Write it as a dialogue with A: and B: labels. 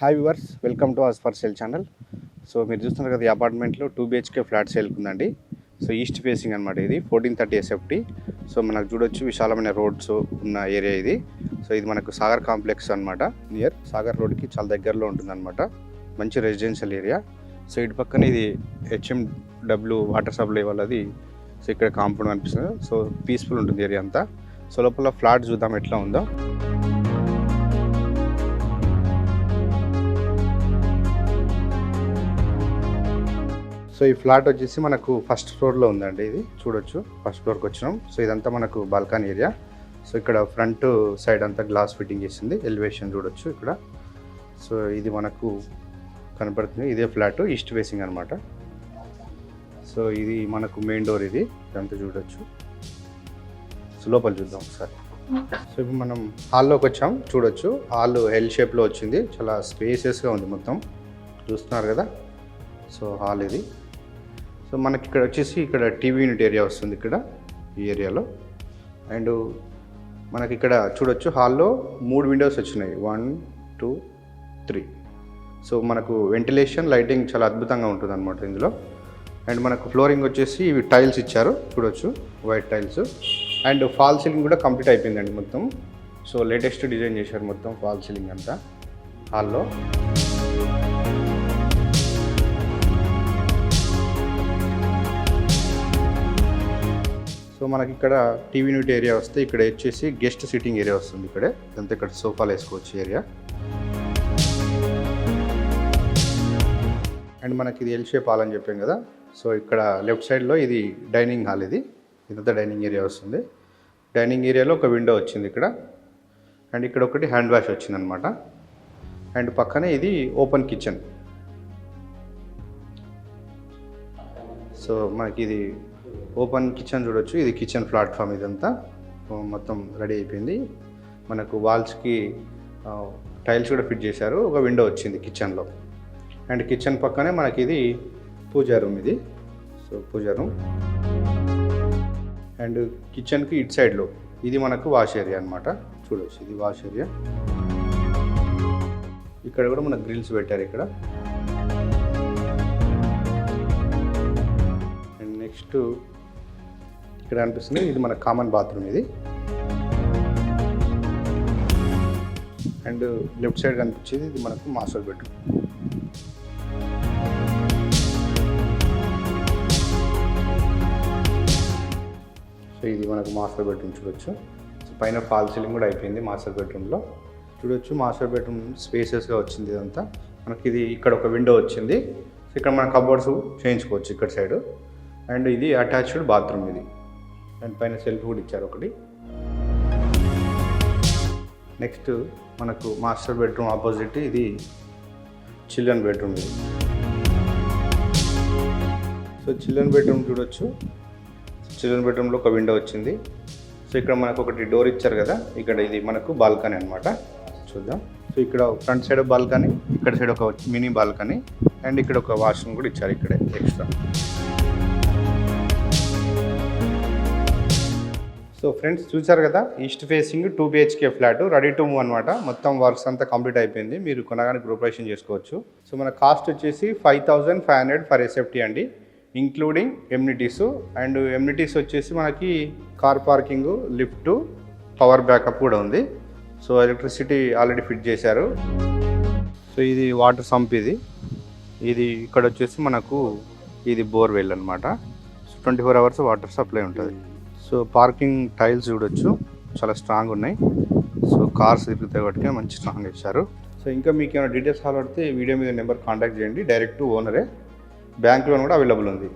A: Hi viewers, welcome to us for sale channel. So మీరు చూస్తున్నారు కదా, ఈ అపార్ట్మెంట్లో 2 BHK ఫ్లాట్ సేల్కి ఉందండి. సో ఈస్ట్ ఫేసింగ్ అనమాట ఇది, 1430 SFT. సో మనకు చూడొచ్చు విశాలమైన రోడ్స్ ఉన్న ఏరియా ఇది. సో ఇది మనకు సాగర్ కాంప్లెక్స్ అనమాట, నియర్ సాగర్ రోడ్కి చాలా దగ్గరలో ఉంటుందన్నమాట. మంచి రెసిడెన్షియల్ ఏరియా. సో ఇటు పక్కన ఇది HMW వాటర్ సప్లై వాళ్ళది. సో ఇక్కడ కాంపౌండ్ అనిపిస్తుంది. సో పీస్ఫుల్ ఉంటుంది ఏరియా అంతా. సో లోపల ఫ్లాట్ చూద్దాం ఎట్లా ఉందో. సో ఈ ఫ్లాట్ వచ్చేసి మనకు ఫస్ట్ ఫ్లోర్లో ఉందండి. ఇది చూడొచ్చు, ఫస్ట్ ఫ్లోర్కి వచ్చినాం. సో ఇదంతా మనకు బాల్కనీ ఏరియా. సో ఇక్కడ ఫ్రంట్ సైడ్ అంతా గ్లాస్ ఫిట్టింగ్ చేసింది, ఎలివేషన్ చూడొచ్చు ఇక్కడ. సో ఇది మనకు కనపడుతుంది, ఇదే ఫ్లాట్ ఈస్ట్ ఫేసింగ్ అనమాట. సో ఇది మనకు మెయిన్ డోర్, ఇది ఇదంతా చూడొచ్చు. సో లోపల చూద్దాం ఒకసారి. సో ఇప్పుడు మనం హాల్లోకి వచ్చాం, చూడొచ్చు. హాల్ ఎల్ షేప్లో వచ్చింది, చాలా స్పేసియస్గా ఉంది మొత్తం, చూస్తున్నారు కదా. సో హాల్ ఇది. సో మనకి ఇక్కడ వచ్చేసి ఇక్కడ టీవీ యూనిట్ ఏరియా వస్తుంది ఇక్కడ ఈ ఏరియాలో. అండ్ మనకి ఇక్కడ చూడొచ్చు హాల్లో 3 విండోస్ వచ్చినాయి, 1 2 3. సో మనకు వెంటిలేషన్ లైటింగ్ చాలా అద్భుతంగా ఉంటుంది అనమాట ఇందులో. అండ్ మనకు ఫ్లోరింగ్ వచ్చేసి ఇవి టైల్స్ ఇచ్చారు, చూడొచ్చు white tiles. And fall ceiling కూడా కంప్లీట్ అయిపోయిందండి మొత్తం. సో లేటెస్ట్ డిజైన్ చేశారు మొత్తం ఫాల్ సీలింగ్ అంతా హాల్లో. సో మనకి ఇక్కడ టీవీ యూనిట్ ఏరియా వస్తే ఇక్కడ వచ్చేసి గెస్ట్ సిట్టింగ్ ఏరియా వస్తుంది. ఇక్కడే అంతే, ఇక్కడ సోఫాలు వేసుకోవచ్చు ఏరియా. అండ్ మనకి ఇది ఎల్ షేప్ హాల్ అని చెప్పాం కదా. సో ఇక్కడ లెఫ్ట్ సైడ్లో ఇది డైనింగ్ హాల్, ఇదంతా డైనింగ్ ఏరియా వస్తుంది. డైనింగ్ ఏరియాలో ఒక విండో వచ్చింది ఇక్కడ. అండ్ ఇక్కడ ఒకటి హ్యాండ్ వాష్ వచ్చింది అనమాట. అండ్ పక్కనే ఇది ఓపెన్ కిచెన్. సో మనకి ఇది ఓపెన్ కిచెన్ చూడొచ్చు. ఇది కిచెన్ ప్లాట్ఫామ్, ఇదంతా మొత్తం రెడీ అయిపోయింది. మనకు వాల్స్కి టైల్స్ కూడా ఫిట్ చేశారు. ఒక విండో వచ్చింది కిచెన్లో. అండ్ కిచెన్ పక్కనే మనకి ఇది పూజా రూమ్, ఇది. So puja room. అండ్ కిచెన్కి ఇటు సైడ్లో ఇది మనకు వాష్ ఏరియా అనమాట, చూడొచ్చు. ఇది వాష్ ఏరియా. ఇక్కడ కూడా మనకు గ్రిల్స్ పెట్టారు ఇక్కడ. అండ్ నెక్స్ట్ ఇక్కడ అనిపిస్తుంది, ఇది మన కామన్ బాత్రూమ్ ఇది. అండ్ లెఫ్ట్ సైడ్ కనిపించేది ఇది మనకు మాస్టర్ బెడ్రూమ్. సో ఇది మనకు మాస్టర్ బెడ్రూమ్ చూడొచ్చు. సో పైన ఫాల్ సీలింగ్ కూడా అయిపోయింది మాస్టర్ బెడ్రూమ్లో, చూడొచ్చు. మాస్టర్ బెడ్రూమ్ స్పేసెస్గా వచ్చింది ఇదంతా. మనకి ఇది ఇక్కడ ఒక విండో వచ్చింది. సో ఇక్కడ మన కబోర్డ్స్ చేయించుకోవచ్చు ఇక్కడ సైడ్. అండ్ ఇది అటాచ్డ్ బాత్రూమ్ ఇది. అండ్ పైన సెల్ఫ్ కూడా ఇచ్చారు ఒకటి. నెక్స్ట్ మనకు మాస్టర్ బెడ్రూమ్ ఆపోజిట్ ఇది చిల్డ్రన్ బెడ్రూమ్ ఇది. సో చిల్డ్రన్ బెడ్రూమ్ చూడొచ్చు. చిల్డ్రన్ బెడ్రూమ్లో ఒక విండో వచ్చింది. సో ఇక్కడ మనకు ఒకటి డోర్ ఇచ్చారు కదా, ఇక్కడ ఇది మనకు బాల్కనీ అనమాట, చూద్దాం. సో ఇక్కడ ఫ్రంట్ సైడ్ బాల్కనీ, ఇక్కడ సైడ్ ఒక మినీ బాల్కనీ. అండ్ ఇక్కడ ఒక వాష్రూమ్ కూడా ఇచ్చారు ఇక్కడే ఎక్స్ట్రా. సో ఫ్రెండ్స్ చూసారు కదా, east facing 2 BHK flat ready to move అనమాట. మొత్తం వర్క్స్ అంతా కంప్లీట్ అయిపోయింది, మీరు కొనగానే ప్రిపరేషన్ చేసుకోవచ్చు. సో మన కాస్ట్ వచ్చేసి 5500 ఫర్ SFT అండి, ఇంక్లూడింగ్ ఎమ్యూనిటీస్. అండ్ ఎమ్యూనిటీస్ వచ్చేసి మనకి car parking, lift, power backup కూడా ఉంది. సో ఎలక్ట్రిసిటీ ఆల్రెడీ ఫిట్ చేశారు. సో ఇది వాటర్ సంప్, ఇది ఇక్కడ వచ్చేసి మనకు ఇది బోర్వెల్ అనమాట. సో 24 hours వాటర్ సప్లై ఉంటుంది. సో పార్కింగ్ టైల్స్ చూడొచ్చు, చాలా స్ట్రాంగ్ ఉన్నాయి. సో కార్స్ తిరుగుతాయి కాబట్టి మంచి స్ట్రాంగ్ ఇచ్చారు. సో ఇంకా మీకు ఏమైనా డీటెయిల్స్ కావాలంటే వీడియో మీద నెంబర్ కాంటాక్ట్ చేయండి, డైరెక్ట్ ఓనరే. బ్యాంక్ లోన్ కూడా అవైలబుల్ ఉంది.